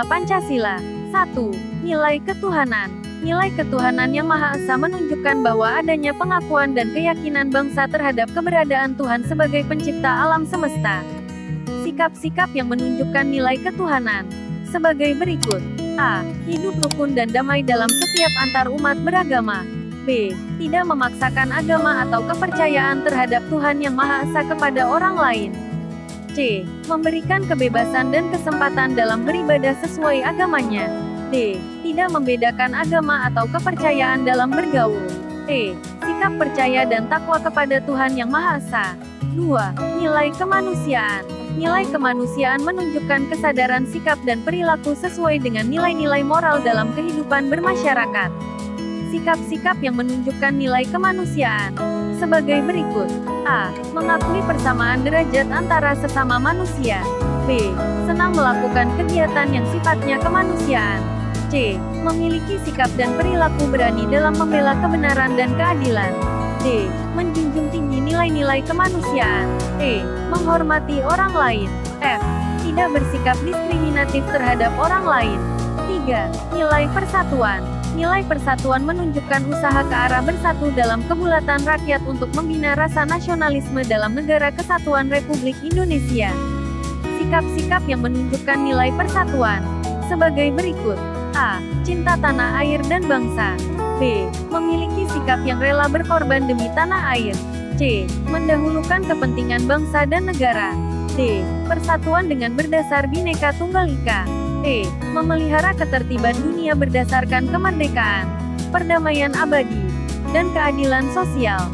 Sila Pancasila. 1. Nilai ketuhanan. Nilai ketuhanan yang Maha Esa menunjukkan bahwa adanya pengakuan dan keyakinan bangsa terhadap keberadaan Tuhan sebagai pencipta alam semesta. Sikap-sikap yang menunjukkan nilai ketuhanan sebagai berikut. A. Hidup rukun dan damai dalam setiap antar umat beragama. B. Tidak memaksakan agama atau kepercayaan terhadap Tuhan Yang Maha Esa kepada orang lain. C. Memberikan kebebasan dan kesempatan dalam beribadah sesuai agamanya. D. Tidak membedakan agama atau kepercayaan dalam bergaul. E. Sikap percaya dan takwa kepada Tuhan Yang Maha Esa. 2. Nilai kemanusiaan. Nilai kemanusiaan menunjukkan kesadaran sikap dan perilaku sesuai dengan nilai-nilai moral dalam kehidupan bermasyarakat. Sikap-sikap yang menunjukkan nilai kemanusiaan sebagai berikut. A. Mengakui persamaan derajat antara sesama manusia. B. Senang melakukan kegiatan yang sifatnya kemanusiaan. C. Memiliki sikap dan perilaku berani dalam membela kebenaran dan keadilan. D. Menjunjung tinggi nilai-nilai kemanusiaan. E. Menghormati orang lain. F. Tidak bersikap diskriminatif terhadap orang lain. 3. Nilai persatuan. Nilai persatuan menunjukkan usaha ke arah bersatu dalam kebulatan rakyat untuk membina rasa nasionalisme dalam negara kesatuan Republik Indonesia. Sikap-sikap yang menunjukkan nilai persatuan sebagai berikut. A. Cinta tanah air dan bangsa. B. Memiliki sikap yang rela berkorban demi tanah air. C. Mendahulukan kepentingan bangsa dan negara. D. Persatuan dengan berdasar Bhinneka Tunggal Ika. E. Memelihara ketertiban dunia berdasarkan kemerdekaan, perdamaian abadi, dan keadilan sosial.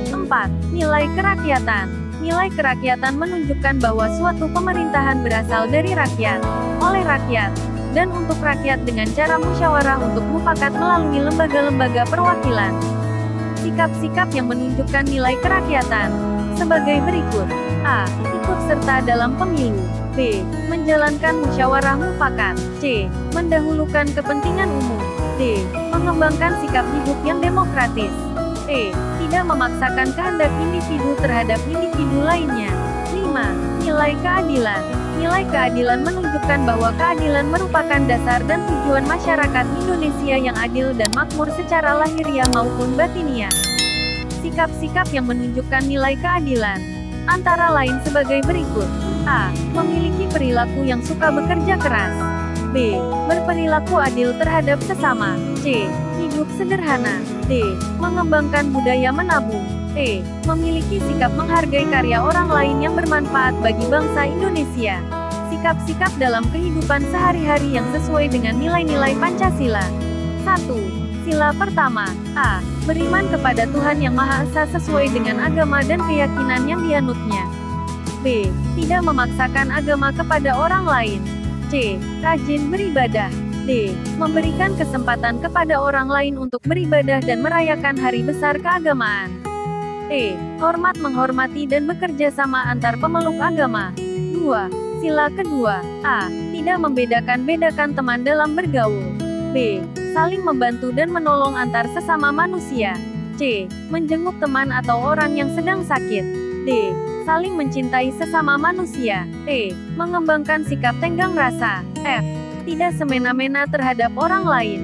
4. Nilai kerakyatan. Nilai kerakyatan menunjukkan bahwa suatu pemerintahan berasal dari rakyat, oleh rakyat, dan untuk rakyat dengan cara musyawarah untuk mufakat melalui lembaga-lembaga perwakilan. Sikap-sikap yang menunjukkan nilai kerakyatan sebagai berikut. A. Ikut serta dalam pemilu. B. Menjalankan musyawarah mufakat. C. Mendahulukan kepentingan umum. D. Mengembangkan sikap hidup yang demokratis. E. Tidak memaksakan kehendak individu terhadap individu lainnya. 5. Nilai keadilan. Nilai keadilan menunjukkan bahwa keadilan merupakan dasar dan tujuan masyarakat Indonesia yang adil dan makmur secara lahiriah maupun batiniah. Sikap-sikap yang menunjukkan nilai keadilan antara lain sebagai berikut. A. Memiliki perilaku yang suka bekerja keras. B. Berperilaku adil terhadap sesama. C. Hidup sederhana. D. Mengembangkan budaya menabung. E. Memiliki sikap menghargai karya orang lain yang bermanfaat bagi bangsa Indonesia. Sikap-sikap dalam kehidupan sehari-hari yang sesuai dengan nilai-nilai Pancasila. 1. Sila pertama. A. Beriman kepada Tuhan Yang Maha Esa sesuai dengan agama dan keyakinan yang dianutnya. B. Tidak memaksakan agama kepada orang lain. C. Rajin beribadah. D. Memberikan kesempatan kepada orang lain untuk beribadah dan merayakan hari besar keagamaan. E. Hormat menghormati dan bekerja sama antar pemeluk agama. 2. Sila kedua. A. Tidak membedakan-bedakan teman dalam bergaul. B. Saling membantu dan menolong antar sesama manusia. C. Menjenguk teman atau orang yang sedang sakit. D. Saling mencintai sesama manusia. E. Mengembangkan sikap tenggang rasa. F. Tidak semena-mena terhadap orang lain.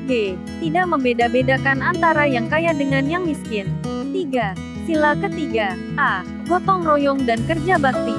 G. Tidak membeda-bedakan antara yang kaya dengan yang miskin. 3. Sila ketiga. A. Gotong royong dan kerja bakti.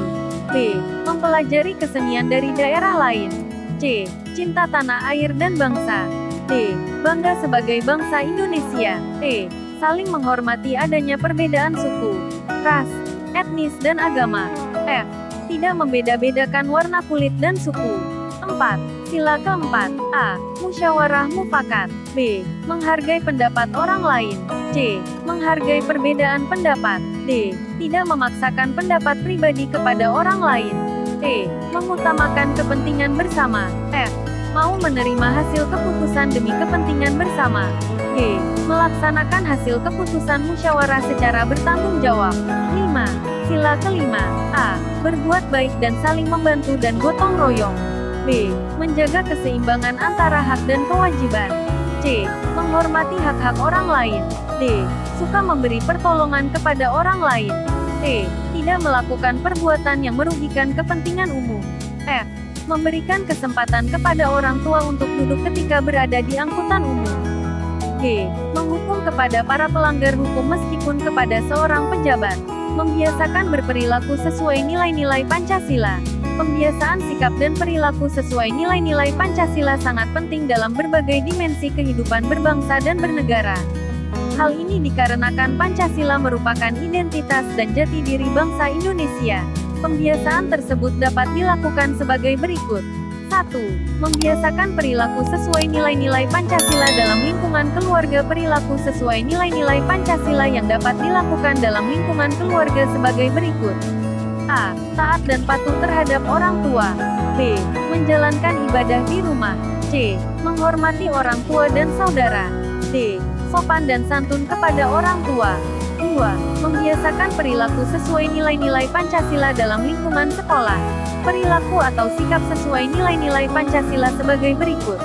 B. Mempelajari kesenian dari daerah lain. C. Cinta tanah air dan bangsa. D. Bangga sebagai bangsa Indonesia. E. Saling menghormati adanya perbedaan suku, ras, etnis dan agama. F. Tidak membeda-bedakan warna kulit dan suku. 4. Sila keempat. A. Musyawarah mufakat. B. Menghargai pendapat orang lain. C. Menghargai perbedaan pendapat. D. Tidak memaksakan pendapat pribadi kepada orang lain. E. Mengutamakan kepentingan bersama. F. Mau menerima hasil keputusan demi kepentingan bersama. G. Melaksanakan hasil keputusan musyawarah secara bertanggung jawab. 5. Sila kelima. A. Berbuat baik dan saling membantu dan gotong royong. B. Menjaga keseimbangan antara hak dan kewajiban. C. Menghormati hak-hak orang lain. D. Suka memberi pertolongan kepada orang lain. 'E. Tidak melakukan perbuatan yang merugikan kepentingan umum. F. Tidak membeda-bedakan antara yang kaya dengan yang miskin. 6. Sila ketujuh. A. Tidak membeda-bedakan antara yang kaya dengan yang miskin. 7. Sila ke-8. A. Tidak membeda-bedakan antara yang kaya dengan yang miskin. 8. Sila ke-9. A. Berbuat baik dan saling membantu dan gotong royong. B. Menjaga keseimbangan antara hak dan kewajiban. C. Menghormati hak-hak orang lain. D. Suka memberi pertolongan kepada orang lain. E. Tidak melakukan perbuatan yang merugikan kepentingan umum. F. Memberikan kesempatan kepada orang tua untuk duduk ketika berada di angkutan umum. G. Menghukum kepada para pelanggar hukum meskipun kepada seorang pejabat. Membiasakan berperilaku sesuai nilai-nilai Pancasila. Pembiasaan sikap dan perilaku sesuai nilai-nilai Pancasila sangat penting dalam berbagai dimensi kehidupan berbangsa dan bernegara. Hal ini dikarenakan Pancasila merupakan identitas dan jati diri bangsa Indonesia. Pembiasaan tersebut dapat dilakukan sebagai berikut. 1. Membiasakan perilaku sesuai nilai-nilai Pancasila dalam lingkungan keluarga. Perilaku sesuai nilai-nilai Pancasila yang dapat dilakukan dalam lingkungan keluarga sebagai berikut. A. Taat dan patuh terhadap orang tua. B. Menjalankan ibadah di rumah. C. Menghormati orang tua dan saudara. D. Sopan dan santun kepada orang tua. 2. Membiasakan perilaku sesuai nilai-nilai Pancasila dalam lingkungan sekolah. Perilaku atau sikap sesuai nilai-nilai Pancasila sebagai berikut.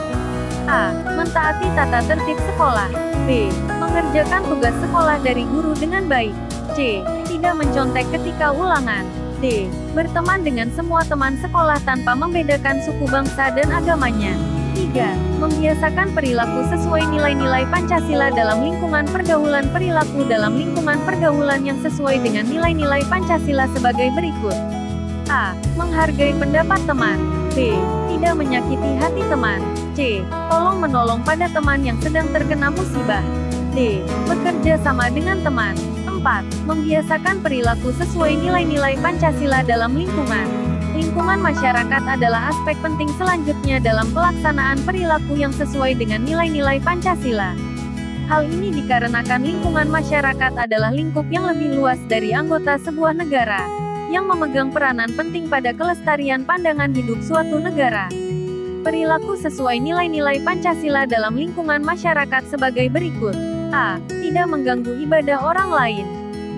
A. Mentaati tata tertib sekolah. B. Mengerjakan tugas sekolah dari guru dengan baik. C. Tidak mencontek ketika ulangan. D. Berteman dengan semua teman sekolah tanpa membedakan suku, bangsa dan agamanya. 3. Membiasakan perilaku sesuai nilai-nilai Pancasila dalam lingkungan pergaulan. Perilaku dalam lingkungan pergaulan yang sesuai dengan nilai-nilai Pancasila sebagai berikut. A. Menghargai pendapat teman. B. Tidak menyakiti hati teman. C. Tolong-menolong pada teman yang sedang terkena musibah. D. Bekerja sama dengan teman. 4. Membiasakan perilaku sesuai nilai-nilai Pancasila dalam lingkungan. Lingkungan masyarakat adalah aspek penting selanjutnya dalam pelaksanaan perilaku yang sesuai dengan nilai-nilai Pancasila. Hal ini dikarenakan lingkungan masyarakat adalah lingkup yang lebih luas dari anggota sebuah negara, yang memegang peranan penting pada kelestarian pandangan hidup suatu negara. Perilaku sesuai nilai-nilai Pancasila dalam lingkungan masyarakat sebagai berikut. A. Tidak mengganggu ibadah orang lain.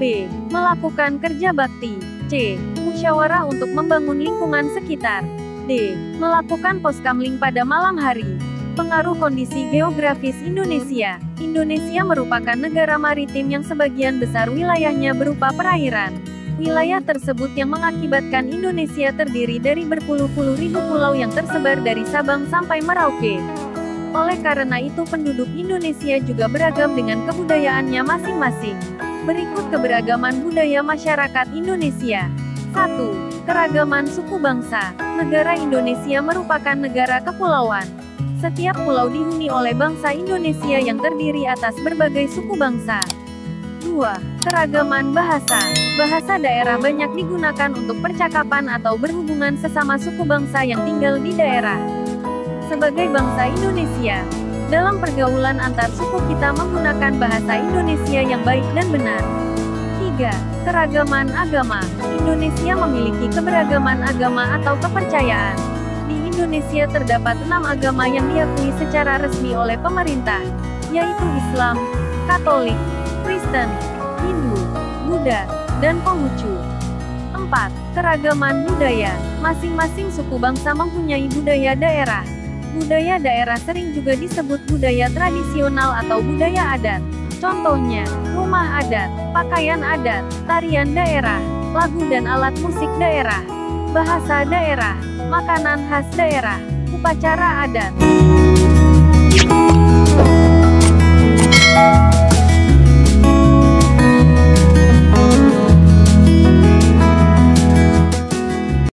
B. Melakukan kerja bakti. C. Musyawarah untuk membangun lingkungan sekitar. D. Melakukan poskamling pada malam hari. Pengaruh kondisi geografis Indonesia. Indonesia merupakan negara maritim yang sebagian besar wilayahnya berupa perairan. Wilayah tersebut yang mengakibatkan Indonesia terdiri dari berpuluh-puluh ribu pulau yang tersebar dari Sabang sampai Merauke. Oleh karena itu penduduk Indonesia juga beragam dengan kebudayaannya masing-masing. Berikut keberagaman budaya masyarakat Indonesia. 1. Keragaman suku bangsa. Negara Indonesia merupakan negara kepulauan. Setiap pulau dihuni oleh bangsa Indonesia yang terdiri atas berbagai suku bangsa. 2. Keragaman bahasa. Bahasa daerah banyak digunakan untuk percakapan atau berhubungan sesama suku bangsa yang tinggal di daerah. Sebagai bangsa Indonesia, dalam pergaulan antar suku kita menggunakan bahasa Indonesia yang baik dan benar. 3. Keragaman agama. Indonesia memiliki keberagaman agama atau kepercayaan. Di Indonesia terdapat 6 agama yang diakui secara resmi oleh pemerintah, yaitu Islam, Katolik, Kristen, Hindu, Buddha, dan Konghucu. 4. Keragaman budaya. Masing-masing suku bangsa mempunyai budaya daerah. Budaya daerah sering juga disebut budaya tradisional atau budaya adat. Contohnya, rumah adat, pakaian adat, tarian daerah, lagu dan alat musik daerah, bahasa daerah, makanan khas daerah, upacara adat.